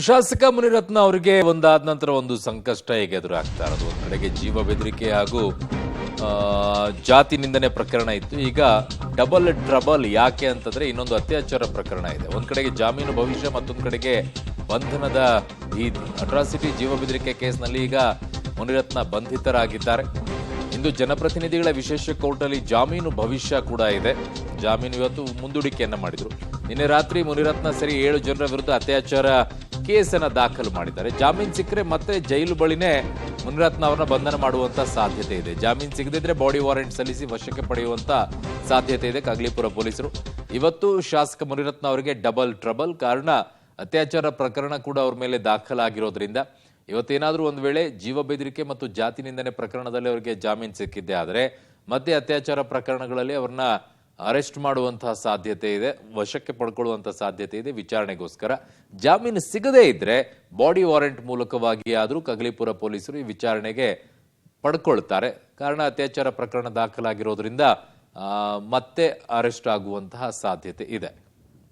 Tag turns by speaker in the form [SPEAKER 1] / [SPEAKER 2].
[SPEAKER 1] ಶಾಸಕ ಮುನಿರತ್ನ ಅವರಿಗೆ ಒಂದಾದ ನಂತರ ಒಂದು ಸಂಕಷ್ಟ ಈಗ ಎದುರಾಗ್ತಾ ಇರೋದು. ಒಂದು ಕಡೆಗೆ ಜೀವ ಬೆದರಿಕೆ ಹಾಗೂ ಜಾತಿ ನಿಂದನೆ ಪ್ರಕರಣ ಇತ್ತು. ಈಗ ಡಬಲ್ ಟ್ರಬಲ್ ಯಾಕೆ ಅಂತಂದ್ರೆ ಇನ್ನೊಂದು ಅತ್ಯಾಚಾರ ಪ್ರಕರಣ ಇದೆ. ಒಂದ್ ಕಡೆಗೆ ಜಾಮೀನು ಭವಿಷ್ಯ, ಮತ್ತೊಂದು ಕಡೆಗೆ ಬಂಧನದ ಭೀತಿ. ಅಟ್ರಾಸಿಟಿ ಜೀವ ಬೆದರಿಕೆ ಕೇಸ್ನಲ್ಲಿ ಈಗ ಮುನಿರತ್ನ ಬಂಧಿತರಾಗಿದ್ದಾರೆ. ಇಂದು ಜನಪ್ರತಿನಿಧಿಗಳ ವಿಶೇಷ ಕೋರ್ಟ್ ಅಲ್ಲಿ ಜಾಮೀನು ಭವಿಷ್ಯ ಕೂಡ ಇದೆ. ಜಾಮೀನು ಇವತ್ತು ಮುಂದೂಡಿಕೆಯನ್ನ ಮಾಡಿದ್ರು. ನಿನ್ನೆ ರಾತ್ರಿ ಮುನಿರತ್ನ ಸೇರಿ 7 ಜನರ ವಿರುದ್ಧ ಅತ್ಯಾಚಾರ ಕೇಸನ್ನ ದಾಖಲು ಮಾಡಿದ್ದಾರೆ. ಜಾಮೀನು ಸಿಕ್ಕರೆ ಮತ್ತೆ ಜೈಲು ಬಳಿನೇ ಮುನಿರತ್ನ ಅವರನ್ನ ಬಂಧನ ಮಾಡುವಂತ ಸಾಧ್ಯತೆ ಇದೆ. ಜಾಮೀನು ಸಿಗದಿದ್ರೆ ಬಾಡಿ ವಾರೆಂಟ್ ಸಲ್ಲಿಸಿ ವಶಕ್ಕೆ ಪಡೆಯುವಂತ ಸಾಧ್ಯತೆ ಇದೆ ಕಗ್ಲಿಪುರ ಪೊಲೀಸರು. ಇವತ್ತು ಶಾಸಕ ಮುನಿರತ್ನ ಅವರಿಗೆ ಡಬಲ್ ಟ್ರಬಲ್. ಕಾರಣ ಅತ್ಯಾಚಾರ ಪ್ರಕರಣ ಕೂಡ ಅವ್ರ ಮೇಲೆ ದಾಖಲಾಗಿರೋದ್ರಿಂದ ಇವತ್ತೇನಾದ್ರೂ ಒಂದು ವೇಳೆ ಜೀವ ಬೆದರಿಕೆ ಮತ್ತು ಜಾತಿ ನಿಂದನೆ ಪ್ರಕರಣದಲ್ಲಿ ಅವರಿಗೆ ಜಾಮೀನು ಸಿಕ್ಕಿದ್ದೆ ಆದರೆ ಮತ್ತೆ ಅತ್ಯಾಚಾರ ಪ್ರಕರಣಗಳಲ್ಲಿ ಅವ್ರನ್ನ ಅರೆಸ್ಟ್ ಮಾಡುವಂತಹ ಸಾಧ್ಯತೆ ಇದೆ, ವಶಕ್ಕೆ ಪಡ್ಕೊಳ್ಳುವಂತಹ ಸಾಧ್ಯತೆ ಇದೆ. ವಿಚಾರಣೆಗೋಸ್ಕರ ಜಾಮೀನು ಸಿಗದೇ ಇದ್ರೆ ಬಾಡಿ ವಾರೆಂಟ್ ಮೂಲಕವಾಗಿ ಆದ್ರೂ ಕಗ್ಲಿಪುರ ಪೊಲೀಸರು ಈ ವಿಚಾರಣೆಗೆ ಪಡ್ಕೊಳ್ತಾರೆ. ಕಾರಣ ಅತ್ಯಾಚಾರ ಪ್ರಕರಣ ದಾಖಲಾಗಿರೋದ್ರಿಂದ ಮತ್ತೆ ಅರೆಸ್ಟ್ ಆಗುವಂತಹ ಸಾಧ್ಯತೆ ಇದೆ.